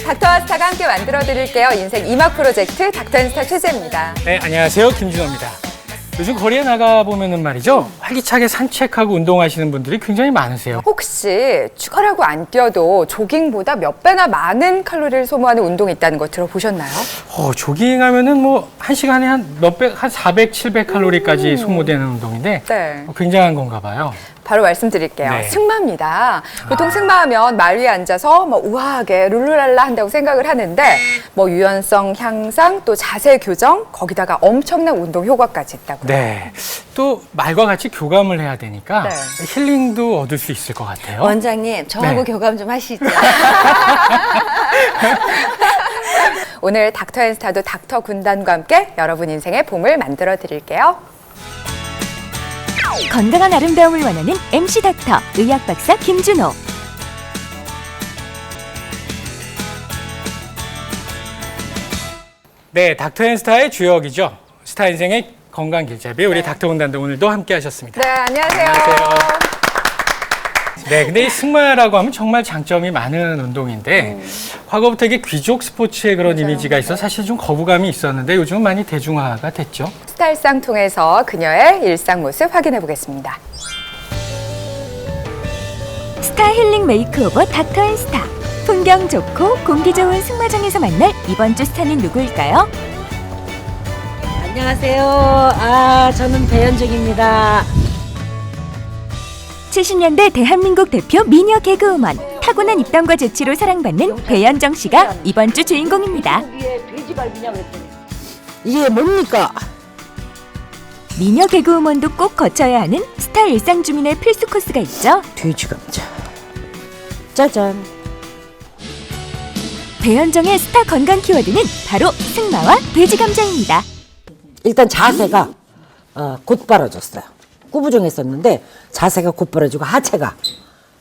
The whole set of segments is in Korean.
닥터와 스타가 함께 만들어드릴게요. 인생 2막 프로젝트 닥터앤스타 최재입니다. 네, 안녕하세요. 김준호입니다. 요즘 거리에 나가보면은 말이죠. 활기차게 산책하고 운동하시는 분들이 굉장히 많으세요. 혹시 추가라고 안 뛰어도 조깅보다 몇 배나 많은 칼로리를 소모하는 운동이 있다는 거 들어보셨나요? 조깅하면은 뭐, 한 시간에 한 400, 700칼로리까지 소모되는 운동인데 네. 굉장한 건가 봐요. 바로 말씀드릴게요. 네. 승마입니다. 보통 승마하면 말 위에 앉아서 뭐 우아하게 룰루랄라 한다고 생각을 하는데 뭐 유연성 향상 또 자세 교정 거기다가 엄청난 운동 효과까지 있다고요. 네. 또 말과 같이 교감을 해야 되니까 네. 힐링도 얻을 수 있을 것 같아요. 원장님, 저하고 네. 교감 좀 하시죠. 오늘 닥터앤스타도 닥터 군단과 함께 여러분 인생의 봄을 만들어 드릴게요. 건강한 아름다움을 원하는 MC 닥터 의학 박사 김준호. 네, 닥터앤스타의 주역이죠. 스타 인생의 건강 길잡이 우리 닥터 군단도 오늘도 함께 하셨습니다. 네, 안녕하세요. 안녕하세요. 네, 근데 이 승마라고 하면 정말 장점이 많은 운동인데 과거부터 이게 귀족 스포츠의 그런 이미지가 있어 사실 좀 거부감이 있었는데 요즘은 많이 대중화가 됐죠. 스타일상 통해서 그녀의 일상 모습 확인해 보겠습니다. 스타 힐링 메이크오버 닥터앤스타. 풍경 좋고 공기 좋은 승마장에서 만날 이번 주 스타는 누구일까요? 안녕하세요. 저는 배현정입니다. 70년대 대한민국 대표 미녀 개그우먼. 타고난 입담과 재치로 사랑받는 배현정 씨가 이번 주 주인공입니다. 이게 뭡니까? 미녀 개그우먼도 꼭 거쳐야 하는 스타 일상 주민의 필수 코스가 있죠. 돼지 감자. 짜잔. 배현정의 스타 건강 키워드는 바로 승마와 돼지 감자입니다. 일단 자세가 곧바라졌어요. 꾸부정했었는데 자세가 곧바라지고 하체가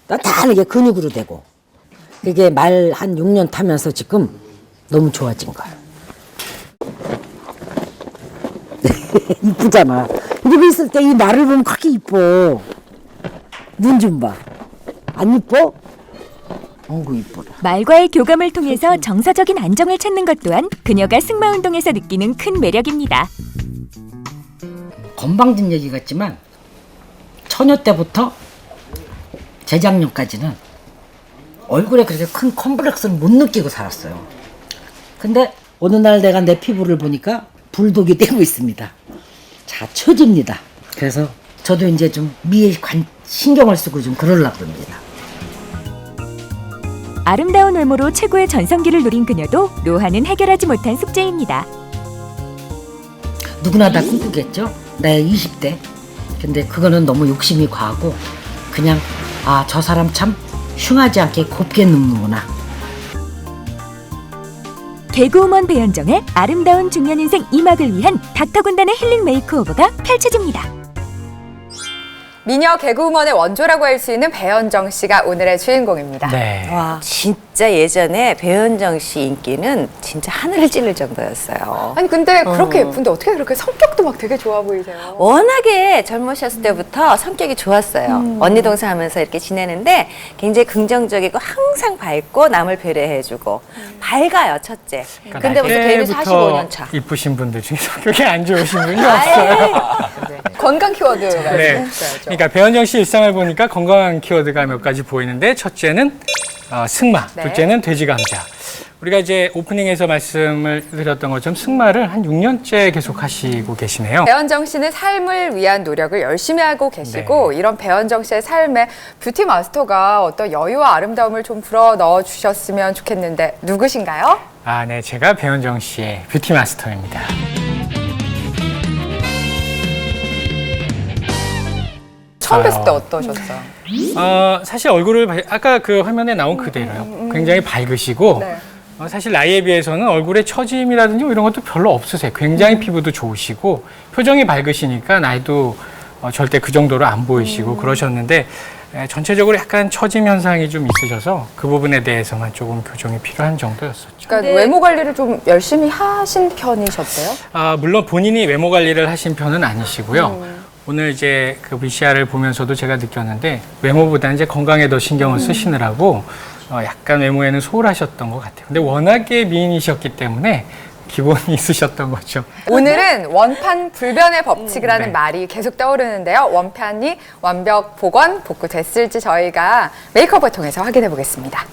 단단하게 근육으로 되고 그게 말 한 6년 타면서 지금 너무 좋아진 거예요. 이쁘잖아. 이러고 있을 때 이 말을 보면 그렇게 이뻐. 눈 좀 봐. 안 이뻐? 어구 이뻐라. 말과의 교감을 통해서 정서적인 안정을 찾는 것 또한 그녀가 승마 운동에서 느끼는 큰 매력입니다. 건방진 얘기 같지만 처녀 때부터 재작년까지는 얼굴에 그렇게 큰 컴플렉스를 못 느끼고 살았어요. 근데 어느 날 내가 내 피부를 보니까 불독이 되고 있습니다. 자, 처집니다. 그래서 저도 이제 좀 미에 신경을 쓰고 좀 그러려고 합니다. 아름다운 외모로 최고의 전성기를 누린 그녀도 노화는 해결하지 못한 숙제입니다. 누구나 다 꿈꾸겠죠? 내 20대. 근데 그거는 너무 욕심이 과하고 그냥 저 사람 참 흉하지 않게 곱게 늙는구나. 개그우먼 배현정의 아름다운 중년 인생 2막을 위한 닥터 군단의 힐링 메이크오버가 펼쳐집니다. 미녀 개그우먼의 원조라고 할 수 있는 배현정 씨가 오늘의 주인공입니다. 네. 와, 진짜 예전에 배현정 씨 인기는 진짜 하늘을 찌를 정도였어요. 아니 근데 그렇게 예쁜데 어떻게 그렇게 성격도 막 되게 좋아 보이세요? 워낙에 젊으셨을 때부터 성격이 좋았어요. 언니 동생 하면서 이렇게 지내는데 굉장히 긍정적이고 항상 밝고 남을 배려해주고 밝아요, 첫째. 근데 벌써 데뷔 45년 차. 이쁘신 분들 중에 성격이 안 좋으신 분이 없어요. 건강 키워드가 네. 있어야죠. 그러니까 배현정 씨 일상을 보니까 건강한 키워드가 몇 가지 보이는데 첫째는 승마, 네. 둘째는 돼지 감자. 우리가 이제 오프닝에서 말씀을 드렸던 것처럼 승마를 한 6년째 계속 하시고 계시네요. 배현정 씨는 삶을 위한 노력을 열심히 하고 계시고 이런 배현정 씨의 삶에 뷰티 마스터가 어떤 여유와 아름다움을 좀 불어 넣어 주셨으면 좋겠는데 누구신가요? 네. 제가 배현정 씨의 뷰티 마스터입니다. 처음 뵀을 때 어떠셨어요? 사실 얼굴을 아까 그 화면에 나온 그대로요. 굉장히 밝으시고 네. 사실 나이에 비해서는 얼굴에 처짐이라든지 이런 것도 별로 없으세요. 굉장히 피부도 좋으시고 표정이 밝으시니까 나이도 절대 그 정도로 안 보이시고 그러셨는데 전체적으로 약간 처짐 현상이 좀 있으셔서 그 부분에 대해서만 조금 교정이 필요한 정도였었죠. 그러니까 외모 관리를 좀 열심히 하신 편이셨대요? 물론 본인이 외모 관리를 하신 편은 아니시고요. 오늘 이제 그 VCR을 보면서도 제가 느꼈는데 외모보다는 이제 건강에 더 신경을 쓰시느라고 약간 외모에는 소홀하셨던 것 같아요. 근데 워낙에 미인이셨기 때문에 기본이 있으셨던 거죠. 오늘은 원판 불변의 법칙이라는 네. 말이 계속 떠오르는데요. 원판이 완벽 복원, 복구됐을지 저희가 메이크업을 통해서 확인해 보겠습니다.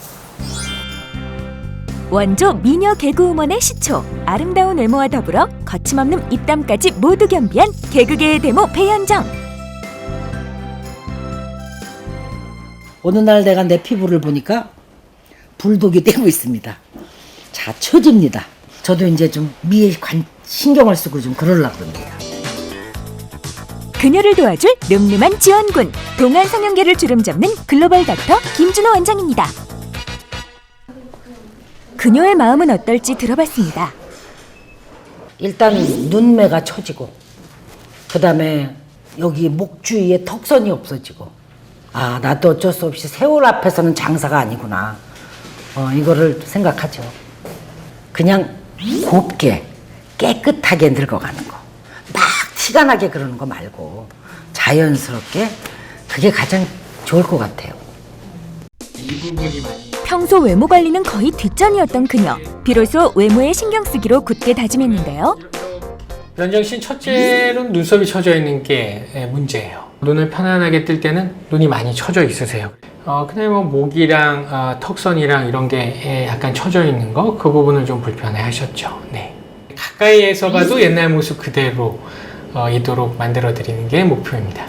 원조 미녀 개그우먼의 시초, 아름다운 외모와 더불어 거침없는 입담까지 모두 겸비한 개그계의 데모 배현정. 어느 날 내가 내 피부를 보니까 불독이 떼고 있습니다. 자, 처집니다. 저도 이제 좀 미에 신경을 쓰고 좀 그러려고 합니다. 그녀를 도와줄 늠름한 지원군, 동안 성형계를 주름잡는 글로벌 닥터 김준호 원장입니다. 그녀의 마음은 어떨지 들어봤습니다. 일단 눈매가 처지고, 그 다음에 여기 목 주위에 턱선이 없어지고, 아, 나도 어쩔 수 없이 세월 앞에서는 장사가 아니구나. 이거를 생각하죠. 그냥 곱게 깨끗하게 늙어가는 거, 막 티가 나게 그러는 거 말고 자연스럽게, 그게 가장 좋을 것 같아요. 이 부분이 많이 평소 외모 관리는 거의 뒷전이었던 그녀. 비로소 외모에 신경 쓰기로 굳게 다짐했는데요. 변정 씨는 첫째로는 눈썹이 처져 있는 게 문제예요. 눈을 편안하게 뜰 때는 눈이 많이 처져 있으세요. 그다음에 뭐 목이랑 턱선이랑 이런 게 약간 처져 있는 거, 그 부분을 좀 불편해 하셨죠. 네. 가까이에서 봐도 옛날 모습 그대로 이도록 만들어 드리는 게 목표입니다.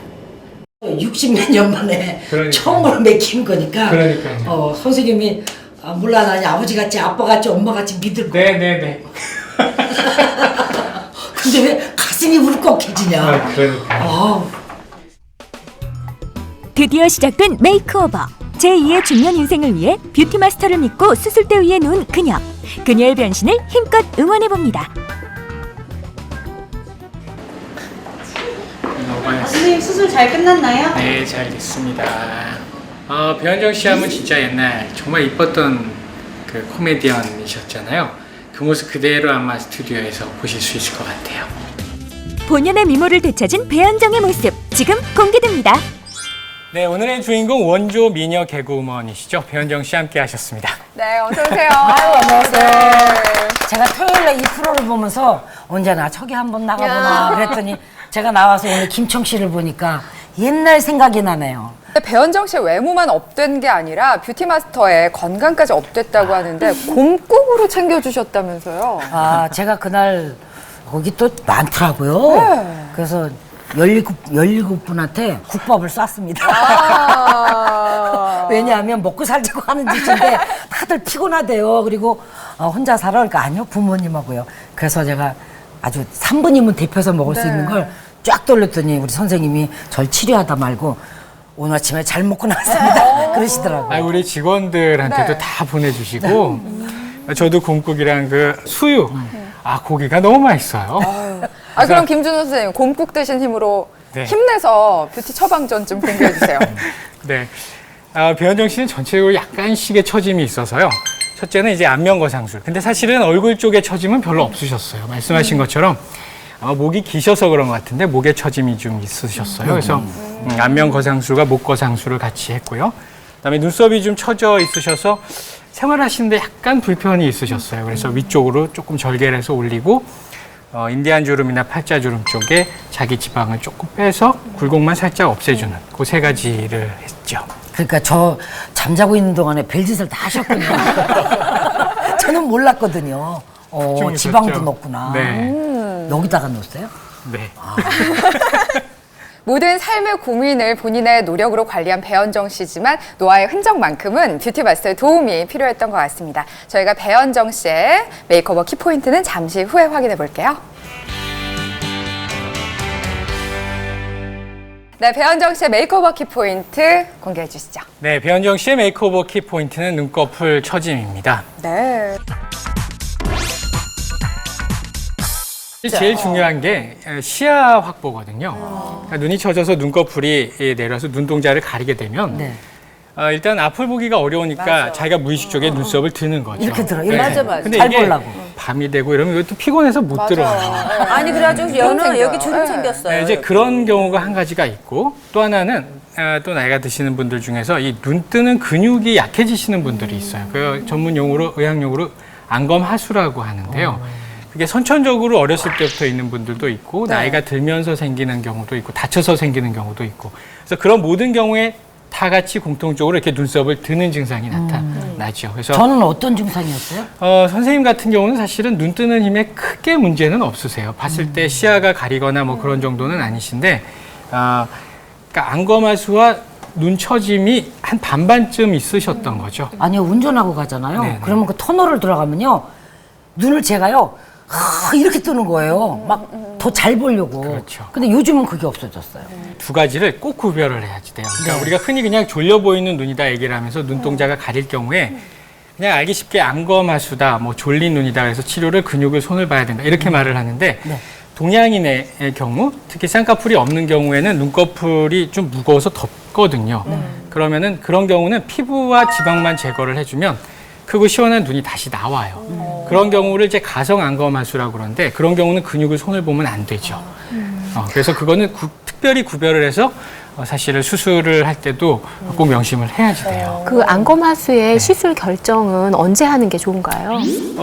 60몇 년 만에 그러니까요. 처음으로 맥힌 거니까. 그러니까요. 선생님이 몰라, 나 아버지 같지, 아빠 같지, 엄마 같지 믿을 거야. 네네네. 근데 왜 가슴이 울컥해지냐. 그러니까요. 드디어 시작된 메이크오버. 제2의 중년 인생을 위해 뷰티 마스터를 믿고 수술대 위에 누운 그녀. 그녀의 변신을 힘껏 응원해봅니다. 선생님 수술 잘 끝났나요? 네, 잘 됐습니다. 변정 씨 하면 진짜 옛날 정말 이뻤던 그 코미디언이셨잖아요. 그 모습 그대로 아마 스튜디오에서 보실 수 있을 것 같아요. 본연의 미모를 되찾은 배현정의 모습 지금 공개됩니다. 네, 오늘의 주인공 원조 미녀 개그우먼이시죠. 배현정 씨 함께 하셨습니다. 네, 어서 오세요. 안녕하세요. 네. 제가 토요일에 이 프로를 보면서 언제나 저기 한번 나가보나 그랬더니 제가 나와서 오늘 김청 씨를 보니까 옛날 생각이 나네요. 배현정 씨의 외모만 업된 게 아니라 뷰티 마스터의 건강까지 업됐다고 하는데 곰국으로 챙겨주셨다면서요. 아, 제가 그날 거기 또 많더라고요. 네. 그래서 17분한테 국밥을 쐈습니다. 아. 왜냐하면 먹고 살자고 하는 짓인데 다들 피곤하대요. 그리고 혼자 살아? 그러니까 아니요, 부모님하고요. 그래서 제가 아주 3분이면 데펴서 먹을 수 있는 걸 쫙 돌렸더니 우리 선생님이 절 치료하다 말고 오늘 아침에 잘 먹고 나왔습니다. 그러시더라고요. 우리 직원들한테도 네. 다 보내주시고 저도 곰국이랑 그 수육, 고기가 너무 맛있어요. 그럼 김준호 선생님 곰국 드신 힘으로 네. 힘내서 뷰티 처방전 좀 공개해 주세요. 네. 배현정 씨는 전체적으로 약간씩의 처짐이 있어서요. 첫째는 이제 안면거상술. 근데 사실은 얼굴 쪽에 처짐은 별로 없으셨어요. 말씀하신 것처럼 목이 기셔서 그런 것 같은데 목에 처짐이 좀 있으셨어요. 그래서 안면거상술과 목거상술을 같이 했고요. 그다음에 눈썹이 좀 처져 있으셔서 생활하시는데 약간 불편이 있으셨어요. 그래서 위쪽으로 조금 절개를 해서 올리고 인디안 주름이나 팔자주름 쪽에 자기 지방을 조금 빼서 굴곡만 살짝 없애주는 그 세 가지를 했죠. 그러니까 저 잠자고 있는 동안에 별짓을 다 하셨군요. 저는 몰랐거든요. 좀 지방도 있었죠. 넣었구나. 네. 여기다가 넣었어요? 네. 모든 삶의 고민을 본인의 노력으로 관리한 배현정 씨지만 노화의 흔적만큼은 뷰티 마스터의 도움이 필요했던 것 같습니다. 저희가 배현정 씨의 메이크오버 키포인트는 잠시 후에 확인해 볼게요. 네, 배현정 씨의 메이크오버 키포인트 공개해 주시죠. 네, 배현정 씨의 메이크오버 키 포인트는 눈꺼풀 처짐입니다. 네. 제일 중요한 게 시야 확보거든요. 그러니까 눈이 처져서 눈꺼풀이 내려서 눈동자를 가리게 되면 네. 일단 앞을 보기가 어려우니까 맞아. 자기가 무의식 쪽에 눈썹을 드는 거죠. 이렇게 들어. 네. 이렇게. 맞아, 맞아. 근데 잘 이게 보려고. 밤이 되고 이러면 이것도 피곤해서 못 들어요. 아니 그래가지고 생겨요. 여는 여기 주름 네. 생겼어요. 이제 그런 경우가 한 가지가 있고 또 하나는 또 나이가 드시는 분들 중에서 이 눈 뜨는 근육이 약해지시는 분들이 있어요. 그 전문 용어로 의학 용어로 안검하수라고 하는데요. 그게 선천적으로 어렸을 때부터 있는 분들도 있고 네. 나이가 들면서 생기는 경우도 있고 다쳐서 생기는 경우도 있고 그래서 그런 모든 경우에 다 같이 공통적으로 이렇게 눈썹을 드는 증상이 나타나죠. 그래서 저는 어떤 증상이었어요? 선생님 같은 경우는 사실은 눈 뜨는 힘에 크게 문제는 없으세요. 봤을 때 시야가 가리거나 뭐 그런 정도는 아니신데, 그러니까 안검하수와 눈 처짐이 한 반반쯤 있으셨던 거죠. 아니요, 운전하고 가잖아요. 네네. 그러면 그 터널을 들어가면요, 눈을 제가요, 이렇게 뜨는 거예요. 막 더 잘 보려고. 그렇죠. 근데 요즘은 그게 없어졌어요. 두 가지를 꼭 구별을 해야지 돼요. 그러니까 네. 우리가 흔히 그냥 졸려 보이는 눈이다 얘기를 하면서 눈동자가 가릴 경우에 그냥 알기 쉽게 안검하수다, 뭐 졸린 눈이다 그래서 치료를 근육을 손을 봐야 된다 이렇게 말을 하는데 네. 동양인의 경우 특히 쌍꺼풀이 없는 경우에는 눈꺼풀이 좀 무거워서 덥거든요. 그러면은 그런 경우는 피부와 지방만 제거를 해주면 크고 시원한 눈이 다시 나와요. 그런 경우를 이제 가성 안검하수라고 그러는데 그런 경우는 근육을 손을 보면 안 되죠. 그래서 그거는 특별히 구별을 해서 사실은 수술을 할 때도 꼭 명심을 해야지 돼요. 그 안검하수의 시술 결정은 언제 하는 게 좋은가요?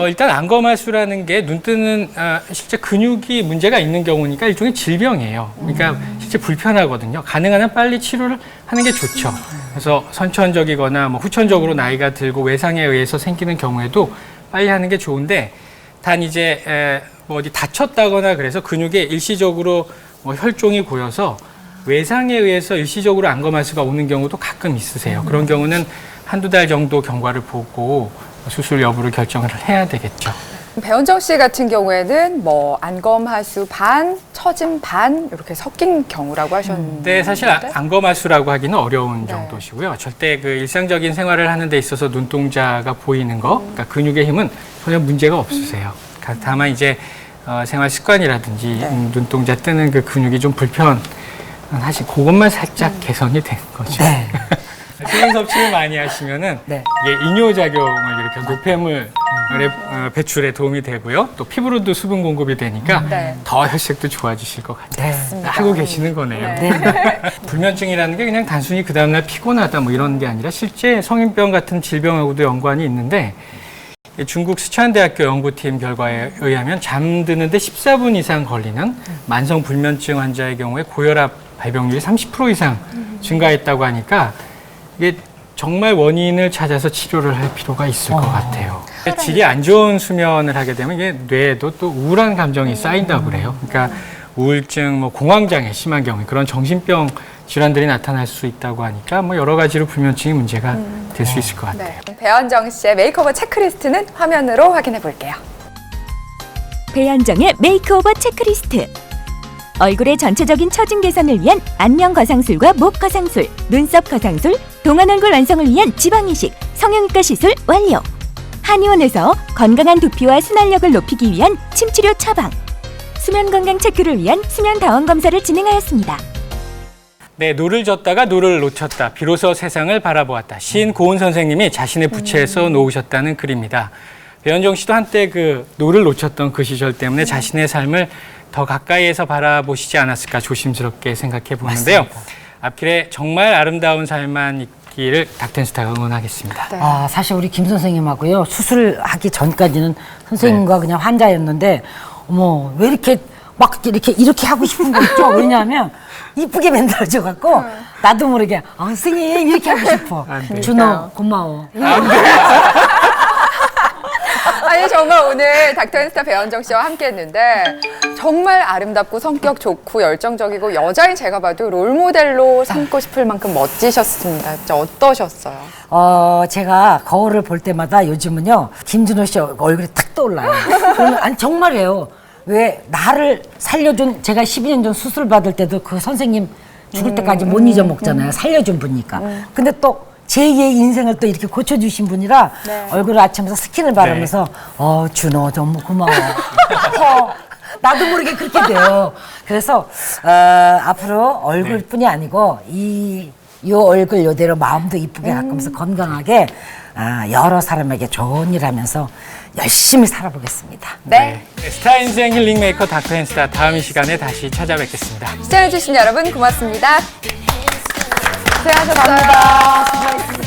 일단 안검하수라는 게 눈 뜨는 실제 근육이 문제가 있는 경우니까 일종의 질병이에요. 그러니까 실제 불편하거든요. 가능한 한 빨리 치료를 하는 게 좋죠. 그래서 선천적이거나 뭐 후천적으로 나이가 들고 외상에 의해서 생기는 경우에도 빨리 하는 게 좋은데 단 이제 뭐 어디 다쳤다거나 그래서 근육에 일시적으로 뭐 혈종이 고여서 외상에 의해서 일시적으로 안검하수가 오는 경우도 가끔 있으세요. 그런 경우는 한두 달 정도 경과를 보고 수술 여부를 결정을 해야 되겠죠. 배현정 씨 같은 경우에는 뭐 안검하수 반, 처짐 반 이렇게 섞인 경우라고 하셨는데 네, 사실 안검하수라고 하기는 어려운 네. 정도시고요. 절대 그 일상적인 생활을 하는 데 있어서 눈동자가 보이는 거, 그러니까 근육의 힘은 전혀 문제가 없으세요. 다만 이제 생활 습관이라든지 네. 눈동자 뜨는 그 근육이 좀 불편하시 그것만 살짝 개선이 된 거죠. 네. 수분 섭취를 많이 하시면은 네. 이게 이뇨작용을 일으켜 노폐물의 배출에 도움이 되고요. 또 피부로도 수분 공급이 되니까 네. 더 혈색도 좋아지실 것 같아요. 네. 하고 계시는 거네요. 불면증이라는 게 그냥 단순히 그 다음날 피곤하다 뭐 이런 게 아니라 실제 성인병 같은 질병하고도 연관이 있는데 중국 스촨대학교 연구팀 결과에 의하면 잠드는데 14분 이상 걸리는 만성 불면증 환자의 경우에 고혈압 발병률이 30% 이상 증가했다고 하니까 이게 정말 원인을 찾아서 치료를 할 필요가 있을 것 같아요. 질이 안 좋은 수면을 하게 되면 이게 뇌에도 또 우울한 감정이 쌓인다고 그래요. 그러니까 우울증, 뭐 공황장애 심한 경우에 그런 정신병 질환들이 나타날 수 있다고 하니까 뭐 여러 가지로 불면증이 문제가 될 수 있을 것 같아요. 네. 배현정 씨의 메이크오버 체크리스트는 화면으로 확인해 볼게요. 배현정의 메이크오버 체크리스트. 얼굴의 전체적인 처짐 개선을 위한 안면 거상술과 목 거상술, 눈썹 거상술, 동안 얼굴 완성을 위한 지방 이식, 성형외과 시술 완료. 한의원에서 건강한 두피와 순활력을 높이기 위한 침치료 처방, 수면 건강 체크를 위한 수면 다원 검사를 진행하였습니다. 네, 노를 젓다가 노를 놓쳤다. 비로소 세상을 바라보았다. 시인 고은 선생님이 자신의 부채에 써 놓으셨다는 글입니다. 배현정 씨도 한때 그 노를 놓쳤던 그 시절 때문에 자신의 삶을 더 가까이에서 바라보시지 않았을까 조심스럽게 생각해 보는데요. 앞길에 정말 아름다운 삶만 있기를 닥텐스타가 응원하겠습니다. 네. 사실 우리 김 선생님하고요, 수술하기 전까지는 선생님과 그냥 환자였는데, 어머, 왜 이렇게 막 이렇게 하고 싶은 거 있죠? 왜냐하면 이쁘게 만들어져 갖고 나도 모르게 선생님 이렇게 하고 싶어. 준호 고마워. 아니 정말 오늘 닥터앤스타 배현정 씨와 함께했는데 정말 아름답고 성격 좋고 열정적이고 여자인 제가 봐도 롤모델로 삼고 싶을 만큼 멋지셨습니다. 진짜 어떠셨어요? 제가 거울을 볼 때마다 요즘은요, 김준호 씨 얼굴이 탁 떠올라요. 그러면, 아니 정말이에요. 왜 나를 살려준, 제가 12년 전 수술 받을 때도 그 선생님 죽을 때까지 못 잊어먹잖아요. 살려준 분이니까. 근데 또 제2의 인생을 또 이렇게 고쳐주신 분이라 네. 얼굴을 아침에서 스킨을 바르면서 준호 너무 고마워. 나도 모르게 그렇게 돼요. 그래서 앞으로 얼굴뿐이 아니고 이 요 얼굴 요대로 마음도 이쁘게 가꾸면서 건강하게 여러 사람에게 좋은 일 하면서 열심히 살아보겠습니다. 네. 스타 인생 힐링 메이커 닥터 앤스타 다음 이 시간에 다시 찾아뵙겠습니다. 시청해주신 여러분 고맙습니다. 고생하셨어요.